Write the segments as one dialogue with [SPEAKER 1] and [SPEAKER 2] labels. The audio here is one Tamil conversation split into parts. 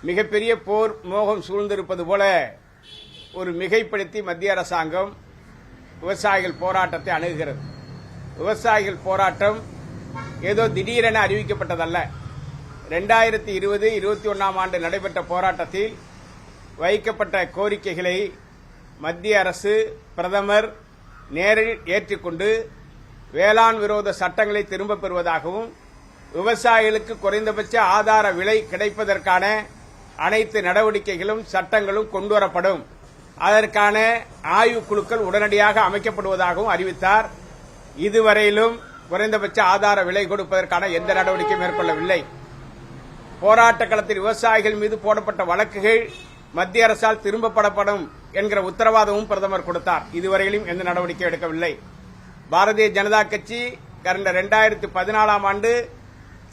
[SPEAKER 1] மிகப்பெரிய போர் மோகம் சூழ்ந்திருப்பது போல ஒரு மிகைப்படுத்தி மத்திய அரசாங்கம் விவசாயிகள் போராட்டத்தை அணுகுகிறது. விவசாயிகள் போராட்டம் ஏதோ திடீரென அறிவிக்கப்பட்டதல்ல. 2020-21 ஆண்டு நடைபெற்ற போராட்டத்தில் வைக்கப்பட்ட கோரிக்கைகளை மத்திய அரசு பிரதமர் நேரில் ஏற்றுக்கொண்டு வேளாண் விரோத சட்டங்களை திரும்பப் பெறுவதாகவும் விவசாயிகளுக்கு குறைந்தபட்ச ஆதார விலை கிடைப்பதற்கான அனைத்து நடவடிக்கைகளும் சட்டங்களும் கொண்டுவரப்படும், அதற்கான ஆய்வுக்குழுக்கள் உடனடியாக அமைக்கப்படுவதாகவும் அறிவித்தார். இதுவரையிலும் குறைந்தபட்ச ஆதார விலை கொடுப்பதற்கான எந்த நடவடிக்கையும் மேற்கொள்ளவில்லை. போராட்ட களத்தில் விவசாயிகள் மீது போடப்பட்ட வழக்குகள் மத்திய அரசால் திரும்பப்படப்படும் என்கிற உத்தரவாதமும் பிரதமர் கொடுத்தார். இதுவரையிலும் எந்த நடவடிக்கை எடுக்கவில்லை. பாரதிய ஜனதா கட்சி கடந்த 2014 ஆண்டு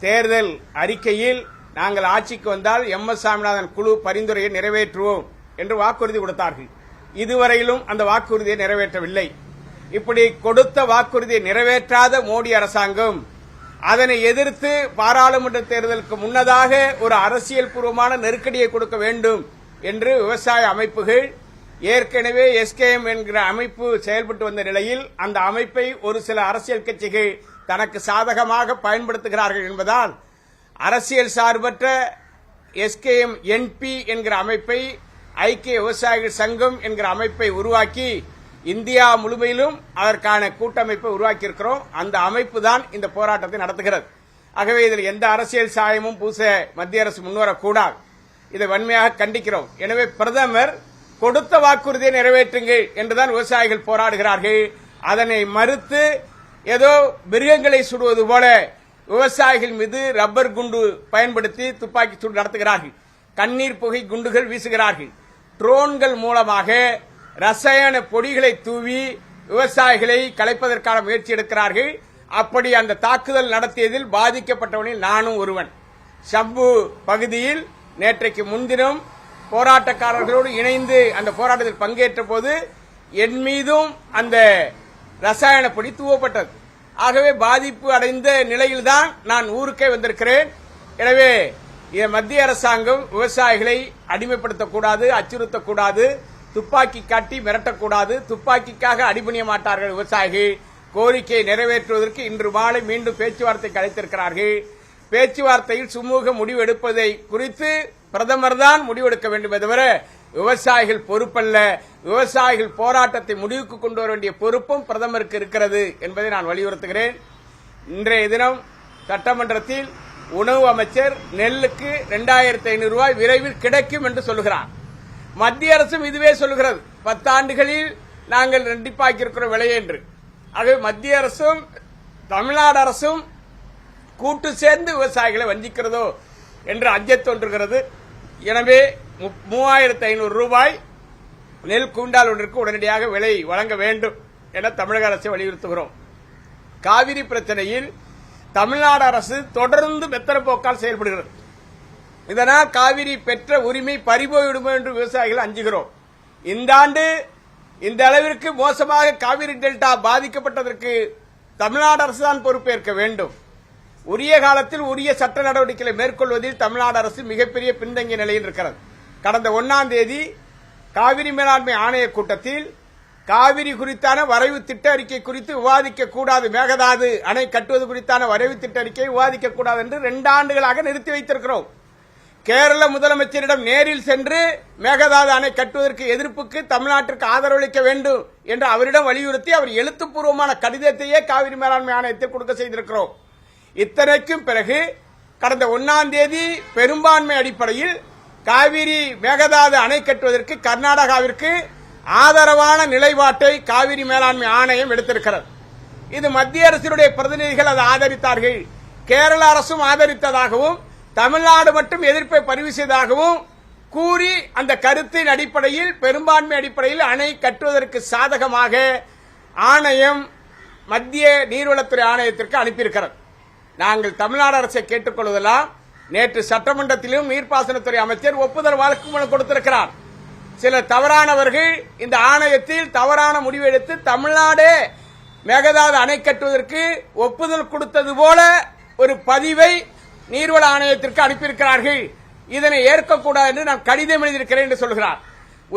[SPEAKER 1] தேர்தல் அறிக்கையில் நாங்கள் ஆட்சிக்கு வந்தால் MS சாமிநாதன் குழு பரிந்துரையை நிறைவேற்றுவோம் என்று வாக்குறுதி கொடுத்தார்கள். இதுவரையிலும் அந்த வாக்குறுதியை நிறைவேற்றவில்லை. இப்படி கொடுத்த வாக்குறுதியை நிறைவேற்றாத மோடி அரசாங்கம் அதனை எதிர்த்து பாராளுமன்ற தேர்தலுக்கு முன்னதாக ஒரு அரசியல் பூர்வமான நெருக்கடியை கொடுக்க வேண்டும் என்று விவசாய அமைப்புகள் ஏற்கனவே SKM என்கிற அமைப்பு செயல்பட்டு வந்த நிலையில் அந்த அமைப்பை ஒரு சில அரசியல் கட்சிகள் தனக்கு சாதகமாக பயன்படுத்துகிறார்கள் என்பதால் அரசியல் சார்பற்ற SKM NP என்கிற அமைப்பை ஐக்கிய விவசாயிகள் சங்கம் என்கிற அமைப்பை உருவாக்கி இந்தியா முழுமையிலும் அதற்கான கூட்டமைப்பை உருவாக்கியிருக்கிறோம். அந்த அமைப்பு தான் இந்த போராட்டத்தை நடத்துகிறது. ஆகவே இதில் எந்த அரசியல் சாயமும் பூச மத்திய அரசு முன்வரக்கூடாது. இதை வன்மையாக கண்டிக்கிறோம். எனவே பிரதமர் கொடுத்த வாக்குறுதியை நிறைவேற்றுங்கள் என்றுதான் விவசாயிகள் போராடுகிறார்கள். அதனை மறுத்து ஏதோ மிருகங்களை சுடுவது போல விவசாயிகள் மீது ரப்பர் குண்டு பயன்படுத்தி துப்பாக்கி சூடு நடத்துகிறார்கள். கண்ணீர் புகை குண்டுகள் வீசுகிறார்கள். ட்ரோன்கள் மூலமாக ரசாயன பொடிகளை தூவி விவசாயிகளை கலைப்பதற்கான முயற்சி எடுக்கிறார்கள். அப்படி அந்த தாக்குதல் நடத்தியதில் பாதிக்கப்பட்டவனில் நானும் ஒருவன். சம்பு பகுதியில் நேற்றைக்கு முன்தினம் போராட்டக்காரர்களோடு இணைந்து அந்த போராட்டத்தில் பங்கேற்ற போது என் மீதும் அந்த ரசாயன பொடி தூவப்பட்டது. ஆகவே பாதிப்பு அடைந்த நிலையில்தான் நான் ஊருக்கே வந்திருக்கிறேன். எனவே மத்திய அரசாங்கம் விவசாயிகளை அடிமைப்படுத்தக்கூடாது, அச்சுறுத்தக்கூடாது, துப்பாக்கி காட்டி மிரட்டக்கூடாது. துப்பாக்கிக்காக அடிபணிய மாட்டார்கள் விவசாயிகள். கோரிக்கையை நிறைவேற்றுவதற்கு இன்று மாலை மீண்டும் பேச்சுவார்த்தைக்கு அழைத்திருக்கிறார்கள். பேச்சுவார்த்தையில் சுமூக முடிவு எடுப்பதை குறித்து பிரதமர் தான் முடிவெடுக்க வேண்டும் தவிர விவசாயிகள் பொறுப்பல்ல. விவசாயிகள் போராட்டத்தை முடிவுக்கு கொண்டு வர வேண்டிய பொறுப்பும் பிரதமருக்கு இருக்கிறது என்பதை நான் வலியுறுத்துகிறேன். இன்றைய தினம் சட்டமன்றத்தில் உணவு அமைச்சர் நெல்லுக்கு 2500 ரூபாய் விரைவில் கிடைக்கும் என்று சொல்லுகிறார். மத்திய அரசும் இதுவே சொல்லுகிறது. 10 ஆண்டுகளில் நாங்கள் ரெட்டிப்பாக்கியிருக்கிறோம் விலை என்று. ஆகவே மத்திய அரசும் தமிழ்நாடு அரசும் கூட்டு சேர்ந்து விவசாயிகளை வஞ்சிக்கிறதோ என்று அஞ்சத் தோன்றுகிறது. எனவே 3500 ரூபாய் நெல் குவிண்டால் ஒன்றிற்கு உடனடியாக விலை வழங்க வேண்டும் என தமிழக அரசை வலியுறுத்துகிறோம். காவிரி பிரச்சனையில் தமிழ்நாடு அரசு தொடர்ந்து மெத்தனப்போக்கால் செயல்படுகிறது. இதனால் காவிரி பெற்ற உரிமை பறிபோய்விடும் என்று விவசாயிகள் அஞ்சுகிறோம். இந்த ஆண்டு இந்த அளவிற்கு மோசமாக காவிரி டெல்டா பாதிக்கப்பட்டதற்கு தமிழ்நாடு அரசுதான் பொறுப்பேற்க வேண்டும். உரிய காலத்தில் உரிய சட்ட நடவடிக்கைகளை மேற்கொள்வதில் தமிழ்நாடு அரசு மிகப்பெரிய பின்தங்கிய நிலையில் இருக்கிறது. கடந்த 1ஆம் தேதி காவிரி மேலாண்மை ஆணைய கூட்டத்தில் காவிரி குறித்தான வரைவு திட்ட அறிக்கை குறித்து விவாதிக்கக்கூடாது, மேகதாது அணை கட்டுவது குறித்தான வரைவு திட்ட அறிக்கை விவாதிக்கக்கூடாது என்று 2 ஆண்டுகளாக நிறுத்தி வைத்திருக்கிறோம். கேரள முதலமைச்சரிடம் நேரில் சென்று மேகதாது அணை கட்டுவதற்கு எதிர்ப்புக்கு தமிழ்நாட்டிற்கு ஆதரவளிக்க வேண்டும் என்று அவரிடம் வலியுறுத்தி அவர் எழுத்துப்பூர்வமான கடிதத்தையே காவிரி மேலாண்மை ஆணையத்தில் கொடுக்க செய்திருக்கிறோம். இத்தனைக்கும் பிறகு கடந்த 1ஆம் தேதி பெரும்பான்மை அடிப்படையில் காவிரி மேகதாது அணை கட்டுவதற்கு கர்நாடகாவிற்கு ஆதரவான நிலைப்பாட்டை காவிரி மேலாண்மை ஆணையம் எடுத்திருக்கிறது. இது மத்திய அரசினுடைய பிரதிநிதிகள் அதை ஆதரித்தார்கள். கேரள அரசும் ஆதரித்ததாகவும் தமிழ்நாடு மட்டும் எதிர்ப்பை பதிவு செய்ததாகவும் கூறி அந்த கருத்தின் அடிப்படையில் பெரும்பான்மை அடிப்படையில் அணை கட்டுவதற்கு சாதகமாக ஆணையம் மத்திய நீர்வளத்துறை ஆணையத்திற்கு அனுப்பியிருக்கிறது. நாங்கள் தமிழ்நாடு அரசை கேட்டுக்கொள்வதெல்லாம் நேற்று சட்டமன்றத்திலும் நீர்ப்பாசனத்துறை அமைச்சர் ஒப்புதல் வாக்குமூலம் கொடுத்திருக்கிறார். சில தவறானவர்கள் இந்த ஆணையத்தில் தவறான முடிவு எடுத்து தமிழ்நாடே மேகதாது அணை கட்டுவதற்கு ஒப்புதல் கொடுத்தது போல ஒரு பதிவை நீர்வள ஆணையத்திற்கு அனுப்பியிருக்கிறார்கள். இதனை ஏற்கக்கூடாது என்று நான் கடிதம் எழுதியிருக்கிறேன் என்று சொல்கிறார்.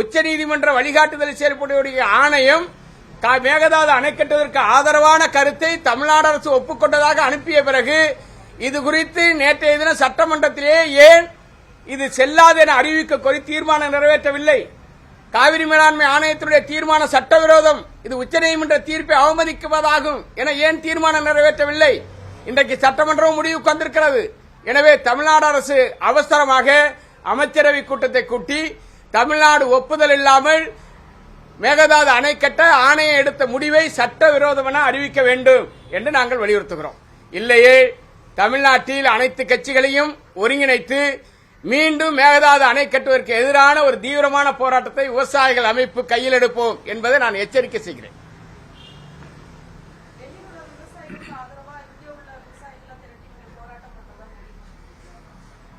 [SPEAKER 1] உச்சநீதிமன்ற வழிகாட்டுதல் செயல்படக்கூடிய ஆணையம் மேகதாது அணை கட்டுவதற்கு ஆதரவான கருத்தை தமிழ்நாடு அரசு ஒப்புக்கொண்டதாக அனுப்பிய பிறகு இது குறித்து நேற்றைய தினம் சட்டமன்றத்திலே ஏன் இது செல்லாது என அறிவிக்க கோரி தீர்மானம் நிறைவேற்றவில்லை? காவிரி மேலாண்மை ஆணையத்தினுடைய தீர்மானம் சட்டவிரோதம், இது உச்சநீதிமன்ற தீர்ப்பை அவமதிக்குவதாகும் என ஏன் தீர்மானம் நிறைவேற்றவில்லை? இன்றைக்கு சட்டமன்றம் முடிவுக்கு வந்திருக்கிறது. எனவே தமிழ்நாடு அரசு அவசரமாக அமைச்சரவை கூட்டத்தை கூட்டி தமிழ்நாடு ஒப்புதல் இல்லாமல் மேகதாது அணை கட்ட ஆணையம் எடுத்த முடிவை சட்டவிரோதம் என அறிவிக்க வேண்டும் என்று நாங்கள் வலியுறுத்துகிறோம். இல்லையே தமிழ்நாட்டில் அனைத்து கட்சிகளையும் ஒருங்கிணைத்து மீண்டும் மேகதாது அணை கட்டுவதற்கு எதிரான ஒரு தீவிரமான போராட்டத்தை விவசாயிகள் அமைப்பு கையில் எடுப்போம் என்பதை நான் எச்சரிக்கை செய்கிறேன்.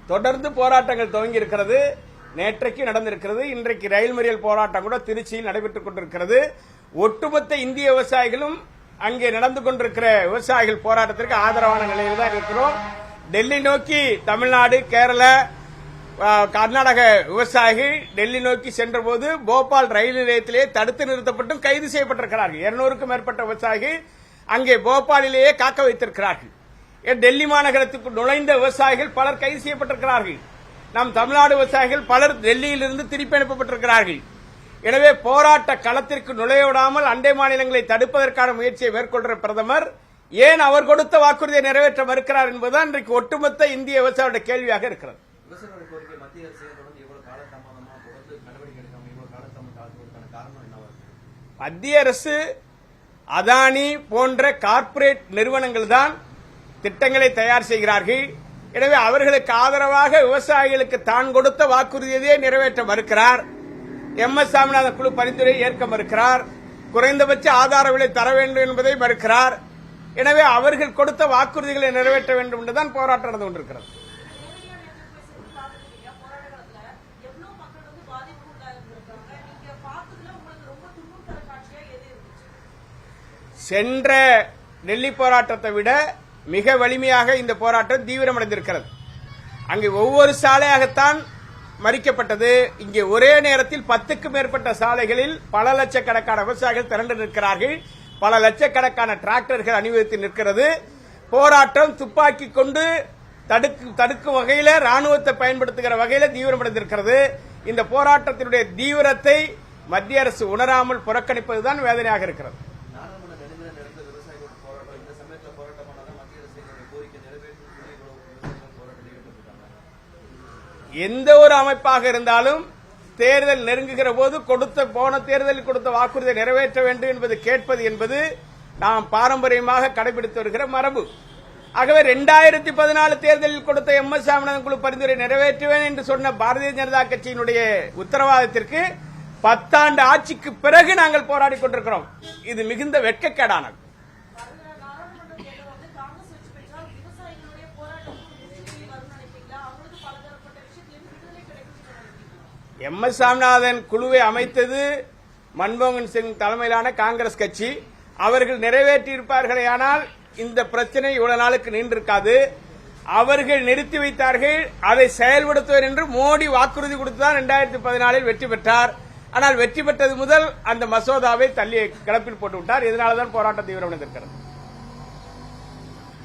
[SPEAKER 1] தொடர்ந்து போராட்டங்கள் துவங்கி இருக்கிறது. நேற்றைக்கு நடந்திருக்கிறது. இன்றைக்கு ரயில் மறியல் போராட்டம் கூட திருச்சியில் நடைபெற்றுக் கொண்டிருக்கிறது. ஒட்டுமொத்த இந்திய விவசாயிகளும் அங்கே நடந்து கொண்டிருக்கிற விவசாயிகள் போராட்டத்திற்கு ஆதரவான நிலையில் தான் இருக்கிறோம். டெல்லி நோக்கி தமிழ்நாடு, கேரளா, கர்நாடக விவசாயிகள் டெல்லி நோக்கி சென்றபோது போபால் ரயில் நிலையத்திலே தடுத்து நிறுத்தப்பட்டும் கைது செய்யப்பட்டிருக்கிறார்கள். 200க்கும் மேற்பட்ட விவசாயிகள் அங்கே போபாலிலேயே காக்க வைத்திருக்கிறார்கள். டெல்லி மாநகரத்துக்கு நுழைந்த விவசாயிகள் பலர் கைது செய்யப்பட்டிருக்கிறார்கள். நம் தமிழ்நாடு விவசாயிகள் பலர் டெல்லியிலிருந்து திருப்பி அனுப்பப்பட்டிருக்கிறார்கள். எனவே போராட்ட களத்திற்கு நுழையவிடாமல் அண்டை மாநிலங்களை தடுப்பதற்கான முயற்சியை மேற்கொள்கிற பிரதமர் ஏன் அவர் கொடுத்த வாக்குறுதியை நிறைவேற்ற மறுக்கிறார் என்பதுதான் இன்றைக்கு ஒட்டுமொத்த இந்திய விவசாயிகளுடைய கேள்வியாக இருக்கிறது. மத்திய அரசு அதானி போன்ற கார்ப்பரேட் நிறுவனங்கள் தான் திட்டங்களை தயார் செய்கிறார்கள். எனவே அவர்களுக்கு ஆதரவாக விவசாயிகளுக்கு தான் கொடுத்த வாக்குறுதியை நிறைவேற்ற மறுக்கிறார். எம்.எஸ். சாமிநாதன் குழு பரிந்துரையை ஏற்க மறுக்கிறார். குறைந்தபட்ச ஆதார விலை தர வேண்டும் என்பதை மறுக்கிறார். எனவே அவர்கள் கொடுத்த வாக்குறுதிகளை நிறைவேற்ற வேண்டும் என்றுதான் போராட்டம் நடந்து கொண்டிருக்கிறது. சென்ற டெல்லி போராட்டத்தை விட மிக வலிமையாக இந்த போராட்டம் தீவிரமடைந்திருக்கிறது. அங்கே ஒவ்வொரு சாலையாகத்தான் மறிக்கப்பட்டது. இங்கே ஒரே நேரத்தில் 10க்கும் மேற்பட்ட சாலைகளில் பல லட்சக்கணக்கான விவசாயிகள் திரண்டு நிற்கிறார்கள். பல லட்சக்கணக்கான டிராக்டர்கள் அணிவகுத்து நிற்கிறது. போராட்டம் துப்பாக்கி கொண்டு தடுக்கும் வகையில், ராணுவத்தை பயன்படுத்துகிற வகையில் தீவிரமடைந்திருக்கிறது. இந்த போராட்டத்தினுடைய தீவிரத்தை மத்திய அரசு உணராமல் புறக்கணிப்பதுதான் வேதனையாக இருக்கிறது. எந்த ஒரு அமைப்பாக இருந்தாலும் தேர்தல் நெருங்குகிற போது போன தேர்தலில் கொடுத்த வாக்குறுதியை நிறைவேற்ற வேண்டும் என்பது கேட்பது என்பது நாம் பாரம்பரியமாக கடைபிடித்து வருகிற மரபு. ஆகவே 2014 தேர்தலில் கொடுத்த எம்.எஸ். சாமிநாதன் குழு பரிந்துரை நிறைவேற்றுவேன் என்று சொன்ன பாரதிய ஜனதா கட்சியினுடைய உத்தரவாதத்திற்கு 10 ஆண்டு ஆட்சிக்கு பிறகு நாங்கள் போராடிக் கொண்டிருக்கிறோம். இது மிகுந்த வெட்கக்கேடானது. எம்.எஸ். சாமிநாதன் குழுவை அமைத்தது மன்மோகன் சிங் தலைமையிலான காங்கிரஸ் கட்சி. அவர்கள் நிறைவேற்றியிருப்பார்களேயானால் இந்த பிரச்சனை இவ்வளவு நாளுக்கு நின்றிருக்காது. அவர்கள் நிறுத்தி வைத்தார்கள். அதை செயல்படுத்துவர் என்று மோடி வாக்குறுதி கொடுத்துதான் 2014 வெற்றி பெற்றார். ஆனால் வெற்றி பெற்றது முதல் அந்த மசோதாவை தள்ளி கிடப்பில் போட்டுவிட்டார். இதனால்தான் போராட்டம் தீவிரமடைந்திருக்கிறது.